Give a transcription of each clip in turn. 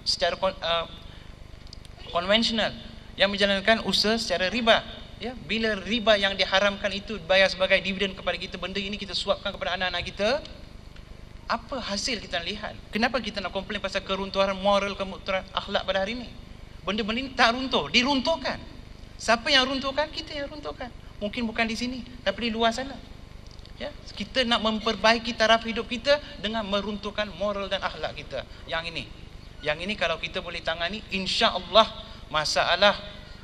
secara konvensional, yang menjalankan usaha secara riba. Ya, bila riba yang diharamkan itu bayar sebagai dividen kepada kita, benda ini kita suapkan kepada anak-anak kita, apa hasil kita lihat? Kenapa kita nak komplain pasal keruntuhan moral, keruntuhan akhlak pada hari ini? Benda-benda ini tak runtuh, diruntuhkan. Siapa yang runtuhkan? Kita yang runtuhkan. Mungkin bukan di sini, tapi di luar sana. Ya, kita nak memperbaiki taraf hidup kita dengan meruntuhkan moral dan akhlak kita. Yang ini kalau kita boleh tangani, insya-Allah masalah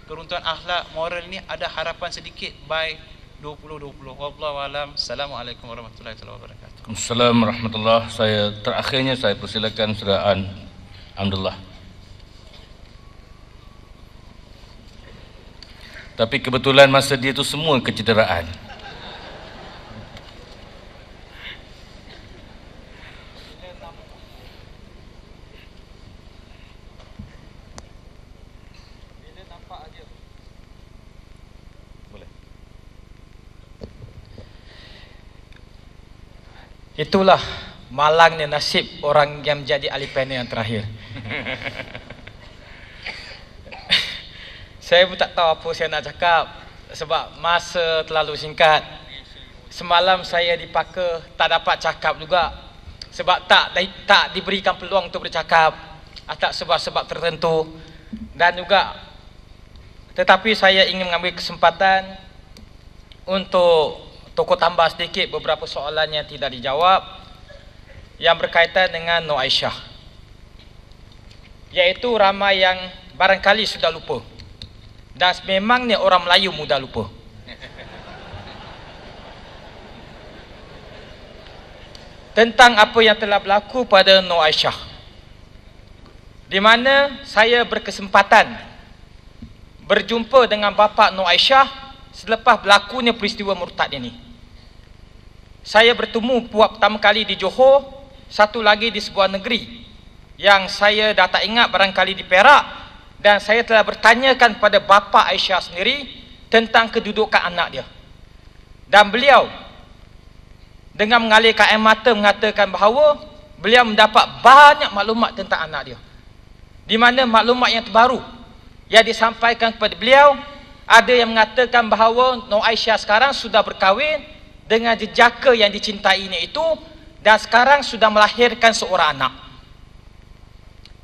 keruntuhan akhlak moral ni ada harapan sedikit by 2020. Wallahu alam. Assalamualaikum warahmatullahi wabarakatuh. Assalamualaikum warahmatullahi wabarakatuh. Terakhirnya saya persilakan Saudara Alhamdulillah. Tapi kebetulan masa dia tu semua kecederaan. Itulah malangnya nasib orang yang menjadi ahli panel yang terakhir. Saya pun tak tahu apa saya nak cakap sebab masa terlalu singkat. Semalam saya dipaka tak dapat cakap juga sebab tak diberikan peluang untuk bercakap atas sebab-sebab tertentu, dan juga tetapi saya ingin mengambil kesempatan untuk tokoh tambah sedikit beberapa soalan yang tidak dijawab yang berkaitan dengan Nur Aisyah, iaitu ramai yang barangkali sudah lupa, dan memangnya orang Melayu mudah lupa. Tentang apa yang telah berlaku pada Nur Aisyah, di mana saya berkesempatan berjumpa dengan bapa Nur Aisyah selepas berlakunya peristiwa murtad ini. Saya bertemu puak pertama kali di Johor, satu lagi di sebuah negeri yang saya dah tak ingat, barangkali di Perak, dan saya telah bertanyakan kepada bapa Aisyah sendiri tentang kedudukan anak dia, dan beliau dengan mengalirkan air mata mengatakan bahawa beliau mendapat banyak maklumat tentang anak dia, di mana maklumat yang terbaru yang disampaikan kepada beliau, ada yang mengatakan bahawa Nur Aisyah sekarang sudah berkahwin dengan jejaka yang dicintainya itu, dan sekarang sudah melahirkan seorang anak,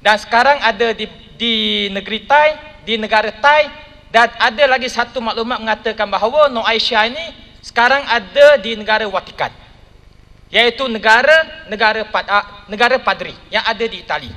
dan sekarang ada di negeri Thai, di negara Thai, dan ada lagi satu maklumat mengatakan bahawa Nur Aisyah ini sekarang ada di negara Vatikan, iaitu negara Padri yang ada di Itali.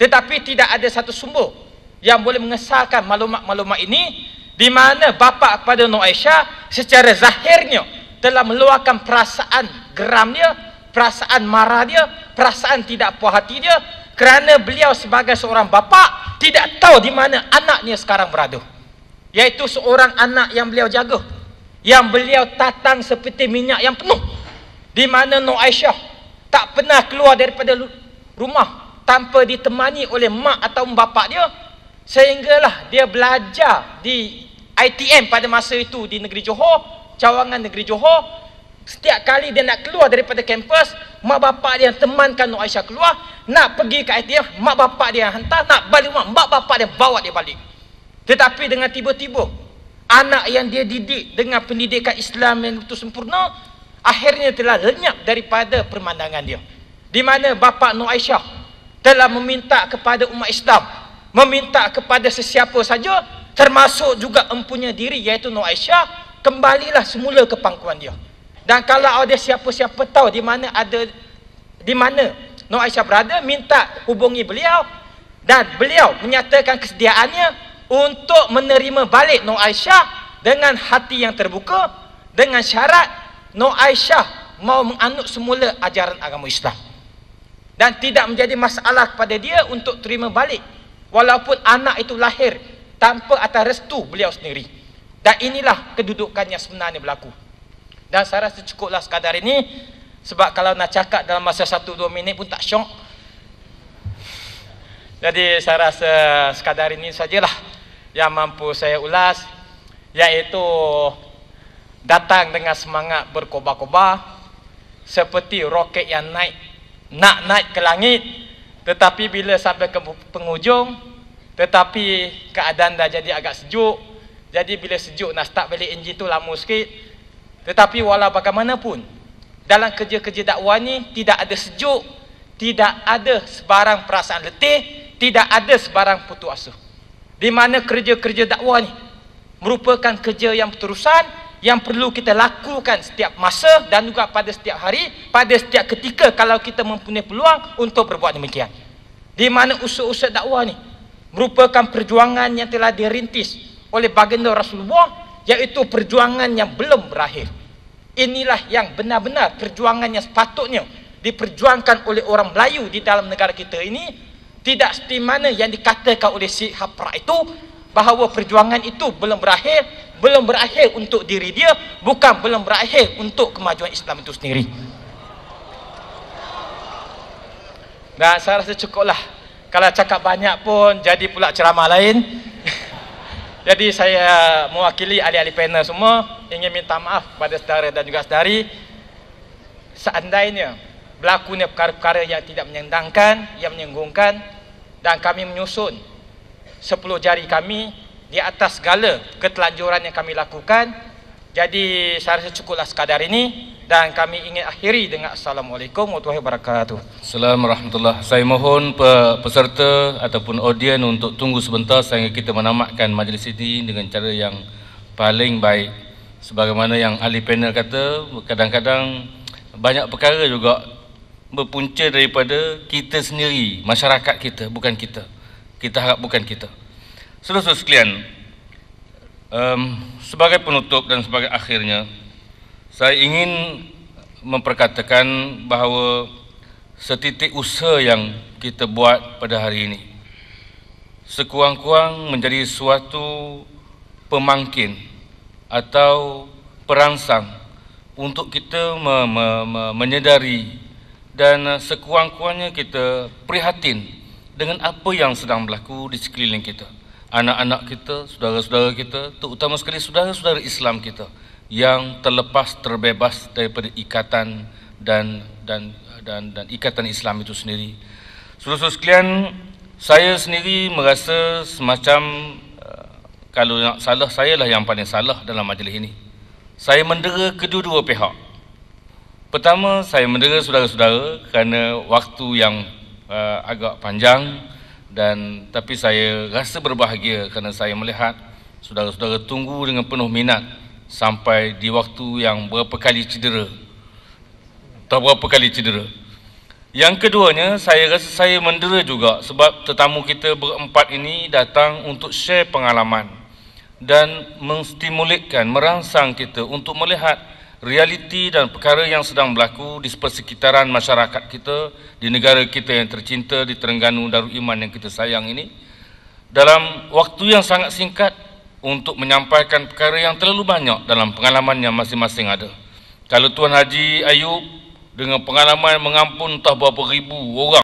Tetapi tidak ada satu sumber yang boleh mengesahkan maklumat-maklumat ini, di mana bapa kepada Nur Aisyah secara zahirnya telah meluahkan perasaan geram dia, perasaan marah dia, perasaan tidak puas hati dia, kerana beliau sebagai seorang bapa tidak tahu di mana anaknya sekarang berada, iaitu seorang anak yang beliau jaga, yang beliau tatang seperti minyak yang penuh, di mana Nur Aisyah tak pernah keluar daripada rumah tanpa ditemani oleh mak atau bapa dia, sehinggalah dia belajar di ITM pada masa itu di negeri Johor, cawangan negeri Johor. Setiap kali dia nak keluar daripada kampus, mak bapak dia temankan Nur Aisyah keluar, nak pergi ke ITM, mak bapak dia hantar, nak balik rumah, mak bapak dia bawa dia balik. Tetapi dengan tiba-tiba anak yang dia didik dengan pendidikan Islam yang betul sempurna, akhirnya telah lenyap daripada pemandangan dia, di mana bapa Nur Aisyah telah meminta kepada umat Islam, meminta kepada sesiapa saja, termasuk juga empunya diri iaitu Nur Aisyah, kembalilah semula ke pangkuan dia. Dan kalau ada siapa-siapa tahu di mana Nur Aisyah berada, minta hubungi beliau, dan beliau menyatakan kesediaannya untuk menerima balik Nur Aisyah dengan hati yang terbuka, dengan syarat Nur Aisyah mau menganut semula ajaran agama Islam, dan tidak menjadi masalah kepada dia untuk terima balik walaupun anak itu lahir tanpa atas restu beliau sendiri. Dan inilah kedudukan yang sebenarnya berlaku. Dan saya rasa cukuplah sekadar ini, sebab kalau nak cakap dalam masa 1-2 minit pun tak syok. Jadi saya rasa sekadar ini sajalah yang mampu saya ulas, iaitu datang dengan semangat berkobar-kobar seperti roket yang nak naik ke langit, Tetapi bila sampai ke penghujung, tetapi keadaan dah jadi agak sejuk. Jadi bila sejuk nak start balik enjin tu lama sikit. Tetapi walau bagaimanapun, dalam kerja-kerja dakwah ni tidak ada sejuk, tidak ada sebarang perasaan letih, tidak ada sebarang putus asa. Di mana kerja-kerja dakwah ni merupakan kerja yang berterusan, yang perlu kita lakukan setiap masa dan juga pada setiap hari, pada setiap ketika kalau kita mempunyai peluang untuk berbuat demikian. Di mana usaha-usaha dakwah ni merupakan perjuangan yang telah dirintis oleh baginda Rasulullah, iaitu perjuangan yang belum berakhir. Inilah yang benar-benar perjuangan yang sepatutnya diperjuangkan oleh orang Melayu di dalam negara kita ini. Tidak seperti mana yang dikatakan oleh Syekh Haprak itu, bahawa perjuangan itu belum berakhir. Belum berakhir untuk diri dia, bukan belum berakhir untuk kemajuan Islam itu sendiri. Dan saya rasa cukuplah. Kalau cakap banyak pun jadi pula ceramah lain. Jadi saya mewakili ahli-ahli panel semua ingin minta maaf kepada saudara dan juga saudari. Seandainya berlakunya perkara-perkara yang tidak menyenangkan, yang menyenggungkan, dan kami menyusun 10 jari kami di atas segala ketelanjuran yang kami lakukan. Jadi saya rasa cukuplah sekadar ini, dan kami ingin akhiri dengan Assalamualaikum warahmatullahi wabarakatuh. Assalamualaikum warahmatullahi wabarakatuh. Saya mohon peserta ataupun audien untuk tunggu sebentar sehingga kita menamatkan majlis ini dengan cara yang paling baik. Sebagaimana yang ahli panel kata, kadang-kadang banyak perkara juga berpunca daripada kita sendiri, masyarakat kita, bukan kita. Kita harap bukan kita. Saudara-saudara sekalian, sebagai penutup dan sebagai akhirnya, saya ingin memperkatakan bahawa setitik usaha yang kita buat pada hari ini sekurang-kurang menjadi suatu pemangkin atau perangsang untuk kita menyedari dan sekurang-kurangnya kita prihatin dengan apa yang sedang berlaku di sekeliling kita. Anak-anak kita, saudara-saudara kita, terutama sekali saudara-saudara Islam kita yang terlepas, terbebas daripada ikatan dan ikatan Islam itu sendiri. Saudara-saudara sekalian, saya sendiri merasa semacam kalau nak salah, saya lah yang paling salah dalam majlis ini. Saya mendera kedua-dua pihak. Pertama, saya mendera saudara-saudara kerana waktu yang agak panjang. Tapi saya rasa berbahagia kerana saya melihat saudara-saudara tunggu dengan penuh minat sampai di waktu yang berapa kali cedera. Yang keduanya, saya rasa saya mendera juga sebab tetamu kita berempat ini datang untuk share pengalaman dan menstimulitkan, merangsang kita untuk melihat realiti dan perkara yang sedang berlaku di persekitaran masyarakat kita, di negara kita yang tercinta, di Terengganu Darul Iman yang kita sayang ini, dalam waktu yang sangat singkat untuk menyampaikan perkara yang terlalu banyak dalam pengalaman yang masing-masing ada. Kalau Tuan Haji Ayub dengan pengalaman mengampun entah berapa ribu orang